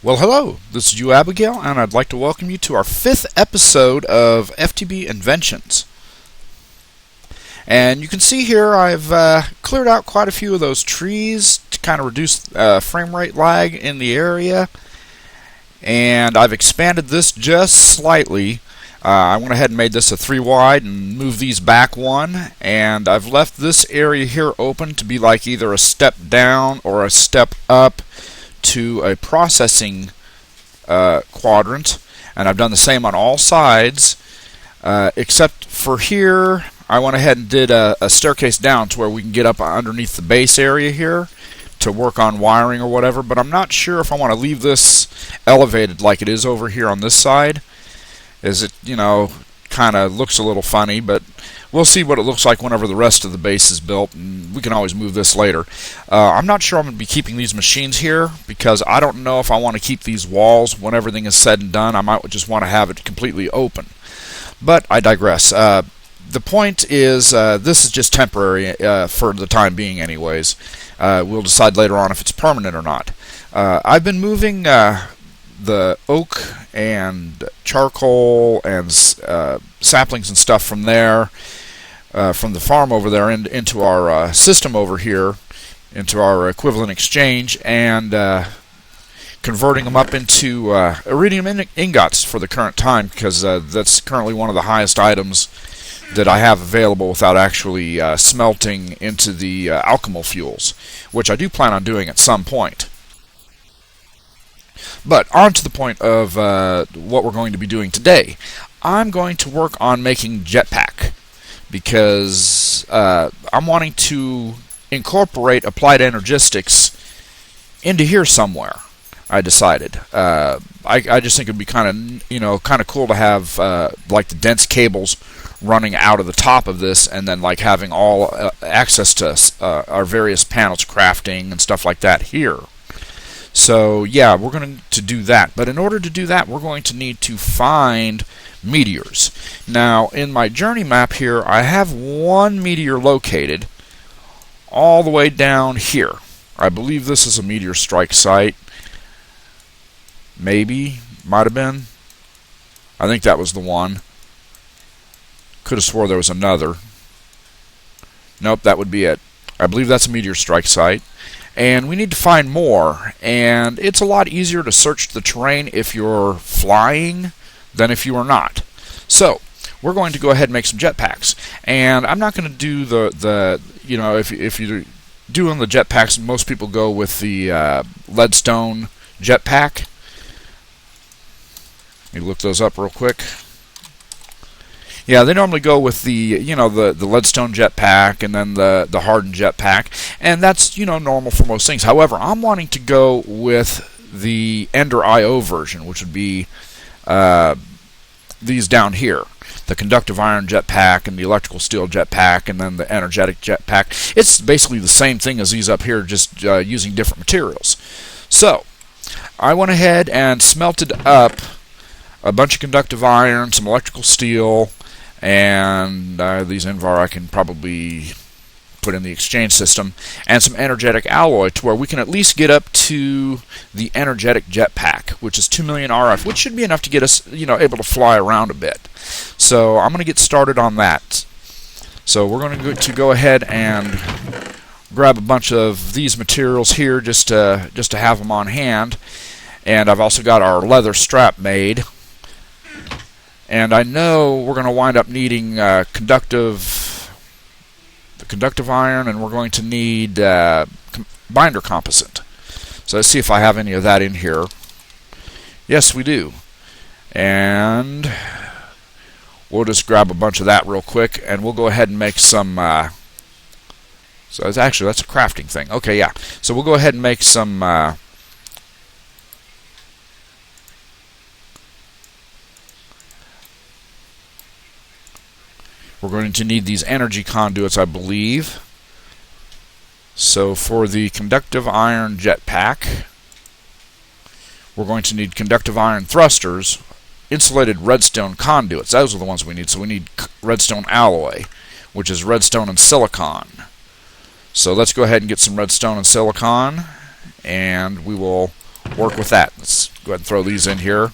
Well, hello, this is UOAbigail, and I'd like to welcome you to our 5th episode of FTB Inventions. And you can see here I've cleared out quite a few of those trees to kind of reduce frame rate lag in the area. And I've expanded this just slightly. I went ahead and made this a 3 wide and moved these back one. And I've left this area here open to be like either a step down or a step up to a processing quadrant, and I've done the same on all sides except for here. I went ahead and did a staircase down to where we can get up underneath the base area here to work on wiring or whatever, but I'm not sure if I want to leave this elevated like it is over here on this side, as it, kind of looks a little funny, but we'll see what it looks like whenever the rest of the base is built, and we can always move this later. I'm not sure I'm going to be keeping these machines here because I don't know if I want to keep these walls when everything is said and done. I might just want to have it completely open. But I digress. The point is this is just temporary for the time being anyways. We'll decide later on if it's permanent or not. I've been moving the oak and charcoal and saplings and stuff from there, from the farm over there into our system over here, into our equivalent exchange, and converting them up into iridium ingots for the current time, because that's currently one of the highest items that I have available without actually smelting into the alchemal fuels, which I do plan on doing at some point. But on to the point of what we're going to be doing today. I'm going to work on making Jetpack because I'm wanting to incorporate applied energistics into here somewhere. I decided. I just think it'd be kind of cool to have like the dense cables running out of the top of this, and then like having all access to our various panels, crafting and stuff like that here. So yeah, we're going to do that. But in order to do that, we're going to need to find meteors. Now, in my journey map here, I have one meteor located all the way down here. I believe this is a meteor strike site. Maybe. Might have been. I think that was the one. Could have swore there was another. Nope, that would be it. I believe that's a meteor strike site. And we need to find more, and it's a lot easier to search the terrain if you're flying than if you are not. So we're going to go ahead and make some jetpacks, and I'm not going to do if you're doing the jetpacks, most people go with the leadstone jetpack. Let me look those up real quick. Yeah, they normally go with the the leadstone jetpack and then the hardened jetpack, and that's normal for most things. However, I'm wanting to go with the Ender IO version, which would be these down here, the conductive iron jetpack and the electrical steel jetpack, and then the energetic jetpack. It's basically the same thing as these up here, just using different materials. So I went ahead and smelted up a bunch of conductive iron, some electrical steel, and these Invar I can probably put in the exchange system, and some energetic alloy to where we can at least get up to the energetic jetpack, which is 2 million RF, which should be enough to get us able to fly around a bit. So I'm going to get started on that. So we're going to go ahead and grab a bunch of these materials here just to have them on hand, and I've also got our leather strap made. And I know we're going to wind up needing conductive iron, and we're going to need binder composite. So let's see if I have any of that in here. Yes, we do. And we'll just grab a bunch of that real quick, and we'll go ahead and make some... so that's a crafting thing. Okay, yeah. So we'll go ahead and make some... we're going to need these energy conduits, I believe. So for the conductive iron jetpack, we're going to need conductive iron thrusters, insulated redstone conduits. Those are the ones we need. So we need redstone alloy, which is redstone and silicon. So let's go ahead and get some redstone and silicon, and we will work with that. Let's go ahead and throw these in here.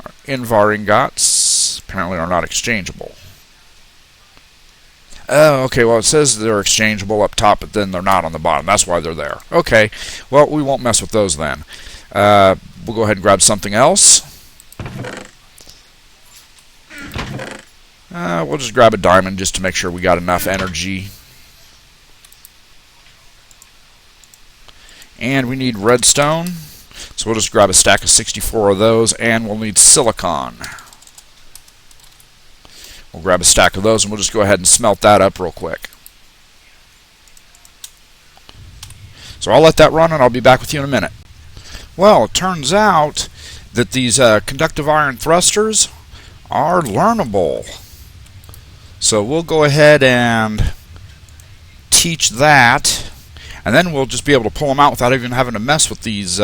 Our invar ingots apparently are not exchangeable. Oh, okay, well it says they're exchangeable up top, but then they're not on the bottom. That's why they're there. Okay, well we won't mess with those then. We'll go ahead and grab something else. We'll just grab a diamond just to make sure we got enough energy. And we need redstone, so we'll just grab a stack of 64 of those, and we'll need silicon. We'll grab a stack of those, and we'll just go ahead and smelt that up real quick. So I'll let that run, and I'll be back with you in a minute. Well, it turns out that these conductive iron thrusters are learnable. So we'll go ahead and teach that. And then we'll just be able to pull them out without even having to mess with these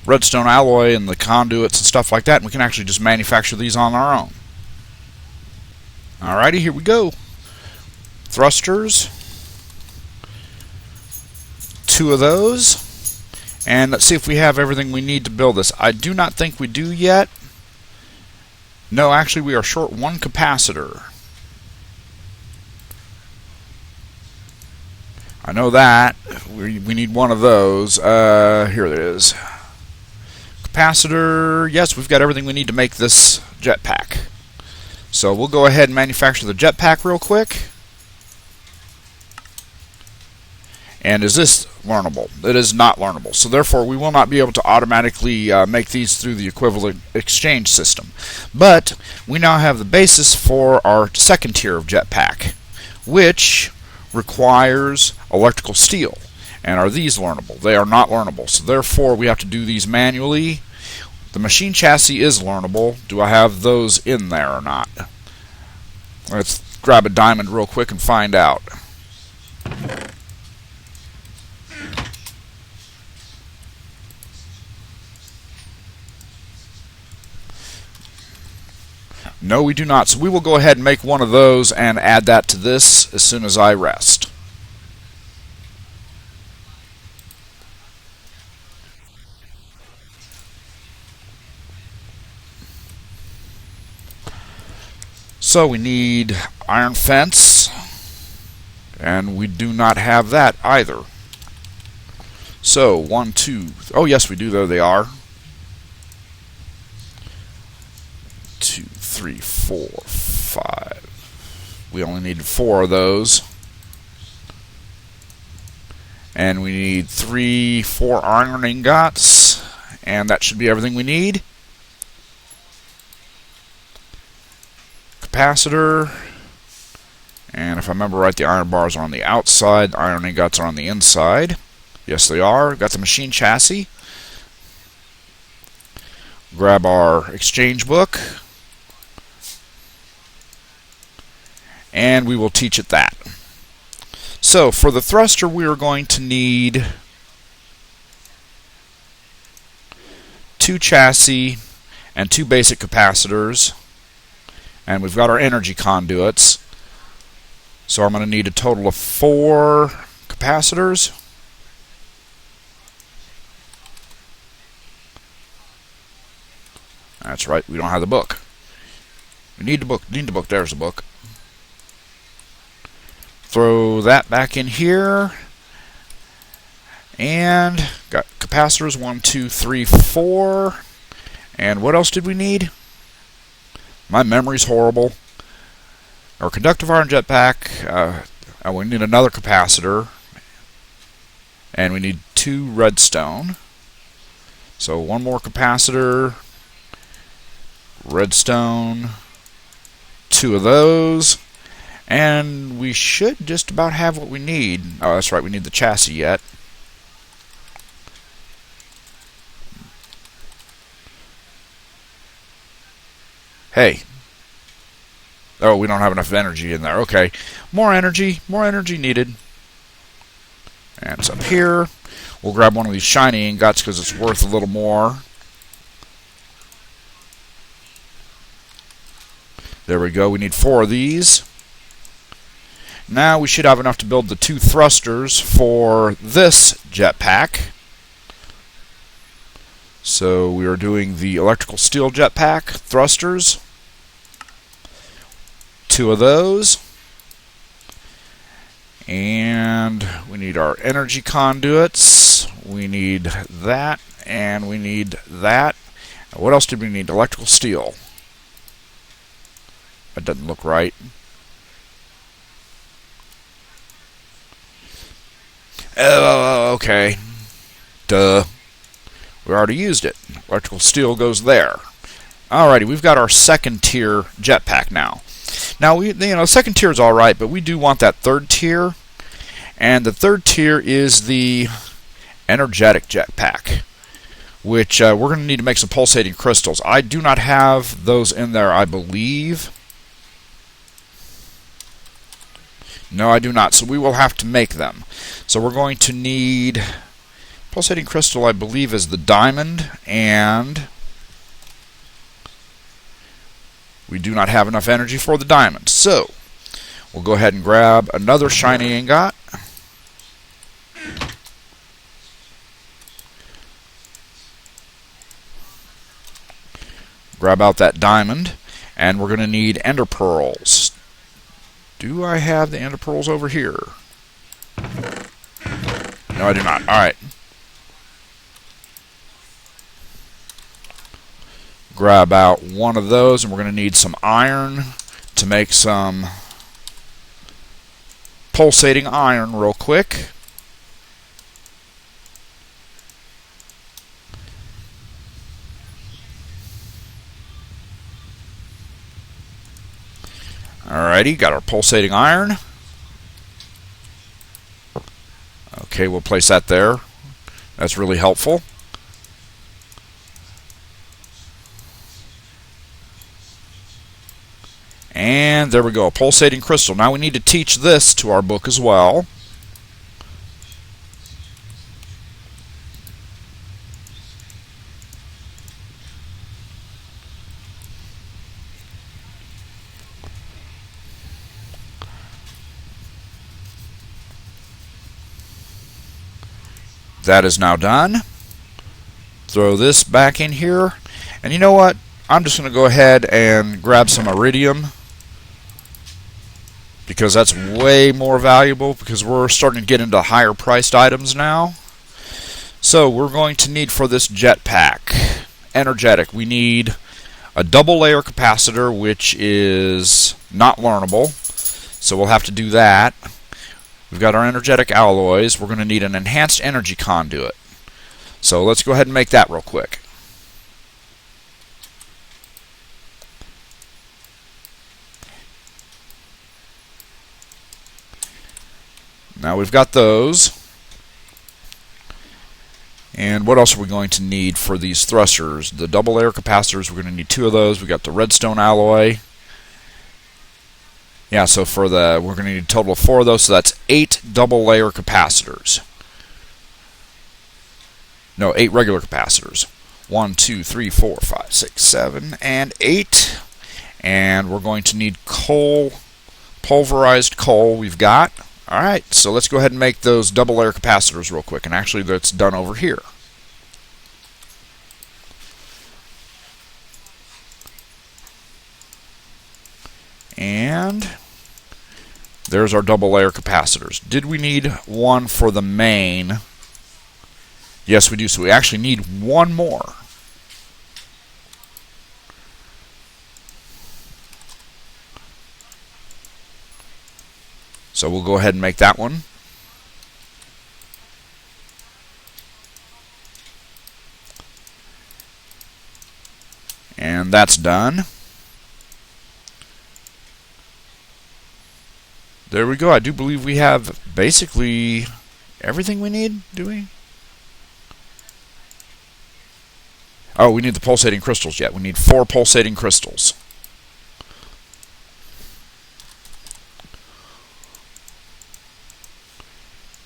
redstone alloy and the conduits and stuff like that. And we can actually just manufacture these on our own. Alrighty, here we go. Thrusters. 2 of those. And let's see if we have everything we need to build this. I do not think we do yet. No, actually we are short 1 capacitor. I know that. We need 1 of those. Here it is. Capacitor. Yes, we've got everything we need to make this jetpack. So we'll go ahead and manufacture the jetpack real quick. And is this learnable? It is not learnable. So therefore we will not be able to automatically make these through the equivalent exchange system. But we now have the basis for our second tier of jetpack, which requires electrical steel. And are these learnable? They are not learnable. So therefore we have to do these manually. The machine chassis is learnable. Do I have those in there or not? Let's grab a diamond real quick and find out. No, we do not. So we will go ahead and make 1 of those and add that to this as soon as I rest. So we need iron fence, and we do not have that either. So 1, 2. Oh yes, we do. There they are. 2, 3, 4, 5. We only need 4 of those. And we need 3, 4 iron ingots. And that should be everything we need. Capacitor. And if I remember right, the iron bars are on the outside. The iron ingots are on the inside. Yes, they are. Got the machine chassis. Grab our exchange book. And we will teach it that. So for the thruster we are going to need 2 chassis and 2 basic capacitors, and we've got our energy conduits, so I'm going to need a total of 4 capacitors. That's right, we don't have the book. We need the book. There's the book. Throw that back in here. And got capacitors 1, 2, 3, 4. And what else did we need? My memory's horrible. Our conductive iron jetpack. We need another capacitor. And we need 2 redstone. So 1 more capacitor. Redstone. 2 of those. And we should just about have what we need. Oh, that's right, we need the chassis yet. Hey. Oh, we don't have enough energy in there. Okay. More energy needed. And it's up here. We'll grab one of these shiny ingots because it's worth a little more. There we go. We need 4 of these. Now we should have enough to build the 2 thrusters for this jetpack. So we are doing the electrical steel jetpack thrusters. 2 of those. And we need our energy conduits. We need that, and we need that. What else did we need? Electrical steel. That doesn't look right. Oh, okay. Duh. We already used it. Electrical steel goes there. Alrighty, we've got our 2nd tier jetpack now. Now, second tier is alright, but we do want that 3rd tier. And the 3rd tier is the energetic jetpack, which we're going to need to make some pulsating crystals. I do not have those in there, I believe. No, I do not, so we will have to make them. So we're going to need pulsating crystal, I believe, is the diamond, and we do not have enough energy for the diamond. So we'll go ahead and grab another shiny ingot. Grab out that diamond, and we're going to need ender pearls. Do I have the ender pearls over here? No, I do not. Alright. Grab out one of those, and we're going to need some iron to make some pulsating iron real quick. Alrighty, got our pulsating iron. Okay, we'll place that there. That's really helpful. And there we go, a pulsating crystal. Now we need to teach this to our book as well. That is now done. Throw this back in here. And you know what? I'm just going to go ahead and grab some iridium, because that's way more valuable, because we're starting to get into higher priced items now. So we're going to need for this jetpack, energetic, we need a double layer capacitor, which is not learnable. So we'll have to do that. We've got our energetic alloys. We're going to need an enhanced energy conduit. So let's go ahead and make that real quick. Now we've got those. And what else are we going to need for these thrusters? The double layer capacitors, we're going to need 2 of those. We've got the redstone alloy. Yeah, so for we're going to need a total of 4 of those, so that's 8 double layer capacitors. No, 8 regular capacitors. 1, 2, 3, 4, 5, 6, 7, and 8. And we're going to need coal, pulverized coal we've got. Alright, so let's go ahead and make those double layer capacitors real quick. And actually that's done over here. And there's our double layer capacitors. Did we need one for the main? Yes, we do. So we actually need one more. So we'll go ahead and make that one. And that's done. There we go. I do believe we have basically everything we need, do we? Oh, we need the pulsating crystals yet. We need 4 pulsating crystals.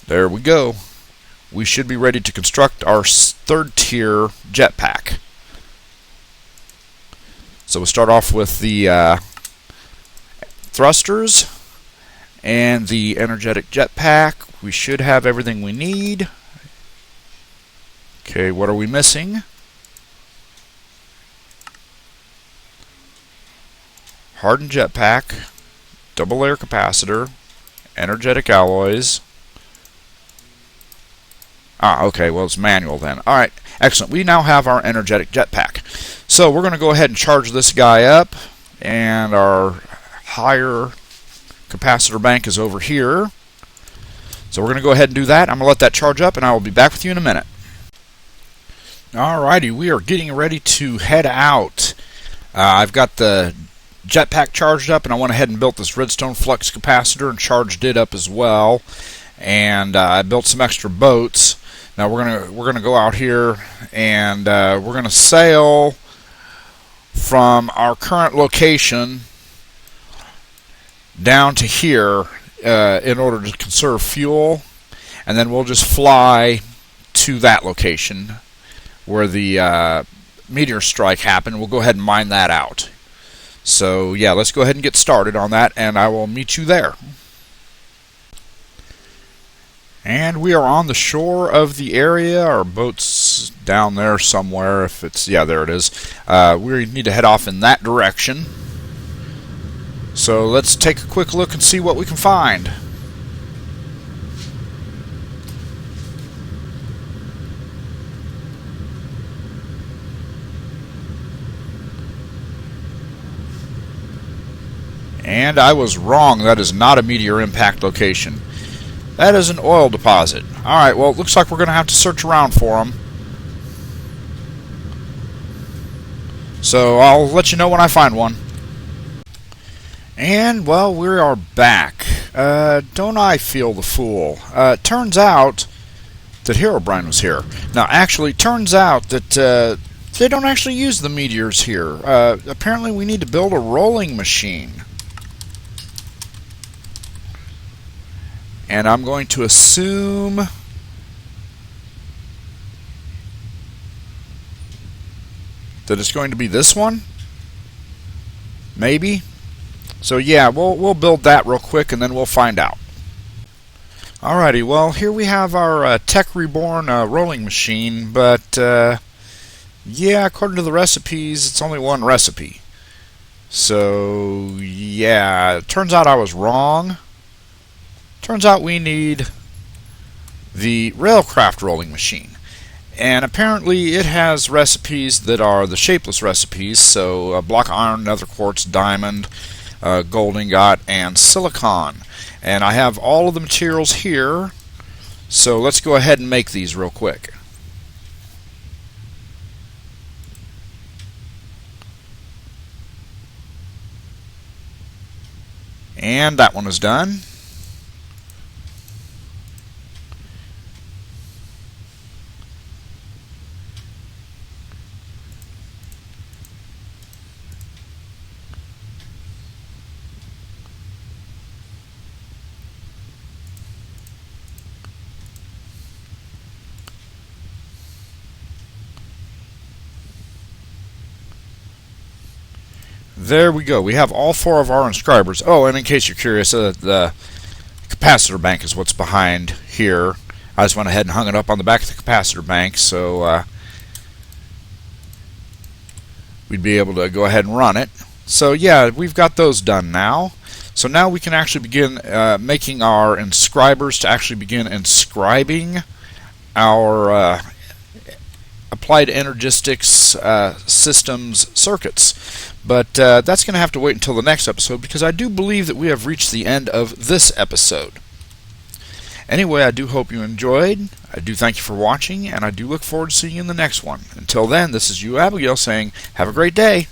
There we go. We should be ready to construct our 3rd tier jetpack. So we'll start off with the thrusters. and the energetic jetpack. We should have everything we need. Okay, what are we missing? Hardened jetpack, double layer capacitor, energetic alloys. Okay, well it's manual then. Alright, excellent. We now have our energetic jetpack. So we're going to go ahead and charge this guy up, and our higher capacitor bank is over here. So we're going to go ahead and do that. I'm going to let that charge up, and I will be back with you in a minute. Alrighty, we are getting ready to head out. I've got the jetpack charged up, and I went ahead and built this redstone flux capacitor and charged it up as well. And I built some extra boats. Now we're gonna go out here, and we're gonna sail from our current location down to here in order to conserve fuel, and then we'll just fly to that location where the meteor strike happened. We'll go ahead and mine that out. So yeah, let's go ahead and get started on that, and I will meet you there. And we are on the shore of the area. Our boat's down there somewhere. If it's, yeah, there it is. We need to head off in that direction. So let's take a quick look and see what we can find. And I was wrong. That is not a meteor impact location. That is an oil deposit. Alright, well, it looks like we're going to have to search around for them. So I'll let you know when I find one. And, well, we are back. Don't I feel the fool? Turns out that Herobrine was here. Now, actually, turns out that they don't actually use the meteors here. Apparently, we need to build a rolling machine. And I'm going to assume that it's going to be this one. Maybe. So yeah, we'll build that real quick, and then we'll find out. Alrighty, well, here we have our Tech Reborn rolling machine, but yeah, according to the recipes, it's only one recipe. So yeah, it turns out I was wrong. Turns out we need the Railcraft rolling machine, and apparently it has recipes that are the shapeless recipes, so block iron, nether quartz, diamond, gold ingot, and silicon. And I have all of the materials here, so let's go ahead and make these real quick. And that one is done. There we go. We have all four of our inscribers. Oh, and in case you're curious, the capacitor bank is what's behind here. I just went ahead and hung it up on the back of the capacitor bank, so we'd be able to go ahead and run it. So yeah, we've got those done now. So now we can actually begin making our inscribers to actually begin inscribing our applied energistics systems circuits. But that's going to have to wait until the next episode, because I do believe that we have reached the end of this episode. Anyway, I do hope you enjoyed. I do thank you for watching, and I do look forward to seeing you in the next one. Until then, this is UOAbigail saying, have a great day.